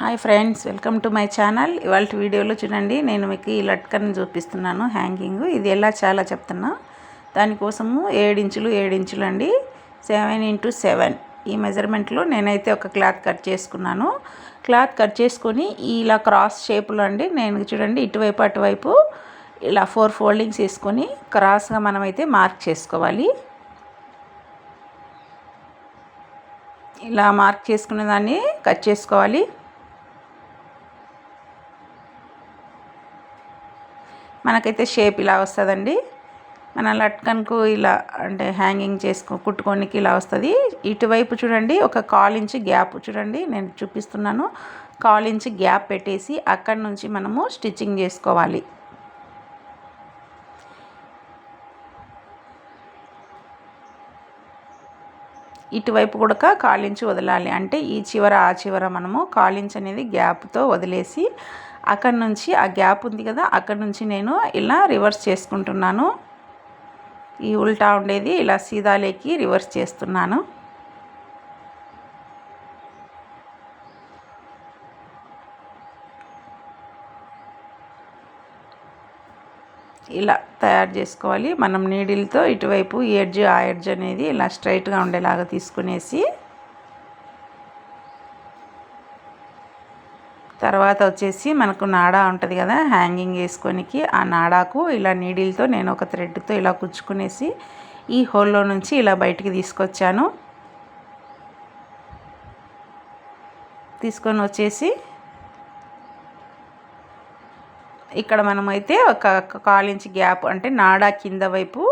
Hi friends, welcome to my channel. ఇవాళ వీడియోలో చూడండి, నేను మీకు ఈ లట్కన్ చూపిస్తున్నాను. హ్యాంగింగ్ ఇది ఎలా చాలా చెప్తున్నా. దానికోసము 7 ఇంచులు అండి, 7x7 ఈ మెజర్మెంట్లో నేనైతే ఒక క్లాత్ కట్ చేసుకున్నాను. క్లాత్ కట్ చేసుకొని ఇలా క్రాస్ షేప్లో అండి, నేను చూడండి ఇటువైపు అటువైపు ఇలా 4 ఫోల్డింగ్స్ వేసుకొని క్రాస్గా మనమైతే మార్క్ చేసుకోవాలి. ఇలా మార్క్ చేసుకున్న దాన్ని కట్ చేసుకోవాలి. మనకైతే షేప్ ఇలా వస్తుందండి. మన లట్కన్కు ఇలా అంటే హ్యాంగింగ్ కుట్టుకోనికి ఇలా వస్తుంది. ఇటువైపు చూడండి ఒక 1/4 ఇంచు గ్యాప్ చూడండి, నేను చూపిస్తున్నాను. 1/4 ఇంచు గ్యాప్ పెట్టేసి అక్కడి నుంచి మనము స్టిచ్చింగ్ చేసుకోవాలి. ఇటువైపు కూడా 1/4 ఇంచు వదలాలి. అంటే ఈ చివర ఆ చివర మనము 1/4 ఇంచు అనేది గ్యాప్తో వదిలేసి అక్కడి నుంచి ఆ గ్యాప్ ఉంది కదా, అక్కడి నుంచి నేను ఇలా రివర్స్ చేసుకుంటున్నాను. ఈ ఉల్టా ఉండేది ఇలా సీదాలేకి రివర్స్ చేస్తున్నాను. ఇలా తయారు చేసుకోవాలి. మనం నీడిల్తో ఇటువైపు ఎడ్జ్ ఆ ఎడ్జ్ అనేది ఇలా స్ట్రైట్గా ఉండేలాగా తీసుకునేసి తర్వాత వచ్చేసి మనకు నాడా ఉంటుంది కదా హ్యాంగింగ్ వేసుకోనికి, ఆ నాడాకు ఇలా నీడిల్తో నేను ఒక థ్రెడ్తో ఇలా కుచ్చుకునేసి ఈ హోల్లో నుంచి ఇలా బయటికి తీసుకొచ్చాను. తీసుకొని వచ్చేసి ఇక్కడ మనమైతే ఒక 1/4 ఇంచు గ్యాప్ అంటే నాడా కింద వైపు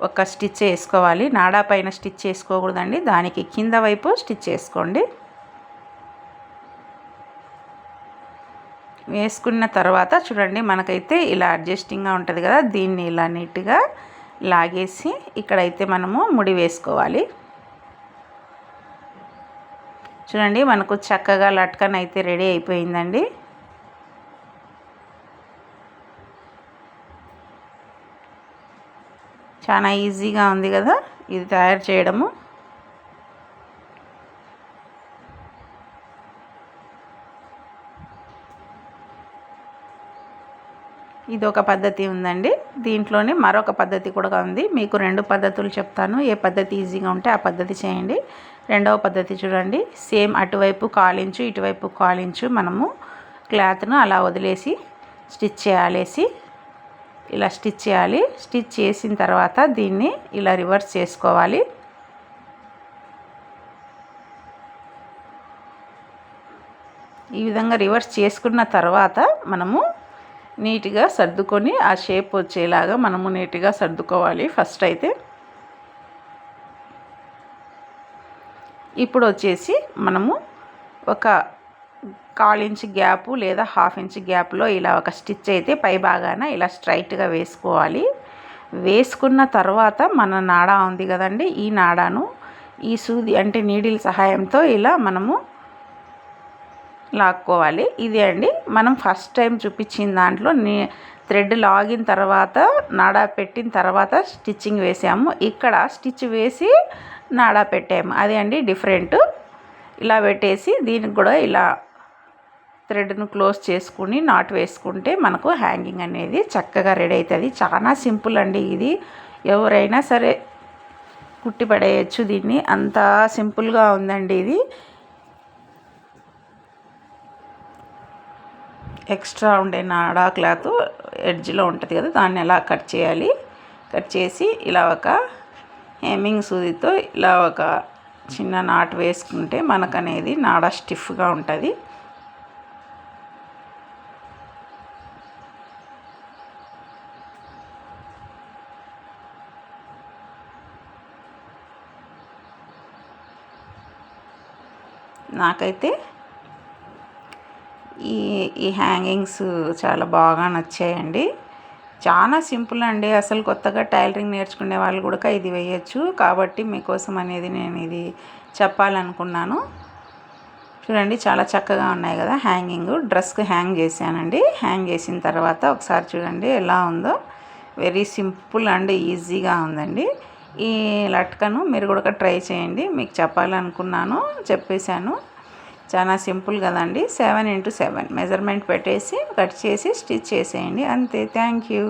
ఒక స్టిచ్ వేసుకోవాలి. నాడా పైన స్టిచ్ వేసుకోకూడదండి, దానికి కింద వైపు స్టిచ్ వేసుకోండి. వేసుకున్న తర్వాత చూడండి మనకైతే ఇలా అడ్జస్టింగ్గా ఉంటుంది కదా, దీన్ని ఇలా నీట్గా లాగేసి ఇక్కడైతే మనము ముడి వేసుకోవాలి. చూడండి మనకు చక్కగా లట్కన్ అయితే రెడీ అయిపోయిందండి. చాలా ఈజీగా ఉంది కదా ఇది తయారు చేయడము. ఇది ఒక పద్ధతి ఉందండి. దీంట్లోనే మరొక పద్ధతి కూడా ఉంది. మీకు 2 పద్ధతులు చెప్తాను. ఏ పద్ధతి ఈజీగా ఉంటే ఆ పద్ధతి చేయండి. రెండవ పద్ధతి చూడండి, సేమ్ అటువైపు 1/4 ఇంచు ఇటువైపు 1/4 ఇంచు మనము క్లాత్ను అలా వదిలేసి స్టిచ్ చేయాలేసి ఇలా స్టిచ్ చేయాలి. స్టిచ్ చేసిన తర్వాత దీన్ని ఇలా రివర్స్ చేసుకోవాలి. ఈ విధంగా రివర్స్ చేసుకున్న తర్వాత మనము నీట్గా సర్దుకొని ఆ షేప్ వచ్చేలాగా మనము నీట్గా సర్దుకోవాలి ఫస్ట్ అయితే. ఇప్పుడు వచ్చేసి మనము ఒక 1/4 ఇంచు గ్యాపు లేదా 1/2 ఇంచు గ్యాప్లో ఇలా ఒక స్టిచ్ అయితే పై భాగాన ఇలా స్ట్రైట్గా వేసుకోవాలి. వేసుకున్న తర్వాత మన నాడా ఉంది కదండి, ఈ నాడాను ఈ సూది అంటే నీడిల్ సహాయంతో ఇలా మనము లాక్కోవాలి. ఇది అండి మనం ఫస్ట్ టైం చూపించిన దాంట్లో థ్రెడ్ లాగిన తర్వాత నాడా పెట్టిన తర్వాత స్టిచ్చింగ్ వేసాము. ఇక్కడ స్టిచ్ వేసి నాడా పెట్టాము, అదే అండి డిఫరెంట్. ఇలా పెట్టేసి దీనికి కూడా ఇలా థ్రెడ్ను క్లోజ్ చేసుకుని నాట్ వేసుకుంటే మనకు హ్యాంగింగ్ అనేది చక్కగా రెడీ అవుతుంది. చాలా సింపుల్ అండి ఇది, ఎవరైనా సరే కుట్టి పడేయచ్చు దీన్ని, అంత సింపుల్గా ఉందండి ఇది. ఎక్స్ట్రా ఉండే నాడా క్లాత్ ఎడ్జ్లో ఉంటుంది కదా, దాన్ని ఎలా కట్ చేయాలి. కట్ చేసి ఇలా ఒక హెమ్మింగ్ సూదితో ఇలా ఒక చిన్న నాట్ వేసుకుంటే మనకనేది నాడా స్టిఫ్గా ఉంటుంది. నాకైతే ఈ హ్యాంగింగ్స్ చాలా బాగా నచ్చాయండి. చాలా సింపుల్ అండి, అసలు కొత్తగా టైలరింగ్ నేర్చుకునే వాళ్ళు కూడా ఇది వేయచ్చు. కాబట్టి మీకోసం అనేది నేను ఇది చెప్పాలనుకున్నాను. చూడండి చాలా చక్కగా ఉన్నాయి కదా హ్యాంగింగ్. డ్రెస్కి హ్యాంగ్ చేశానండి. హ్యాంగ్ చేసిన తర్వాత ఒకసారి చూడండి ఎలా ఉందో. వెరీ సింపుల్ అండ్ ఈజీగా ఉందండి. ఈ లట్కను మీరు కూడా ట్రై చేయండి. మీకు చెప్పాలనుకున్నాను, చెప్పేశాను. చాలా సింపుల్ కదండి. 7 x 7 మెజర్మెంట్ పెట్టేసి కట్ చేసి స్టిచ్ చేసేయండి అంతే. Thank you.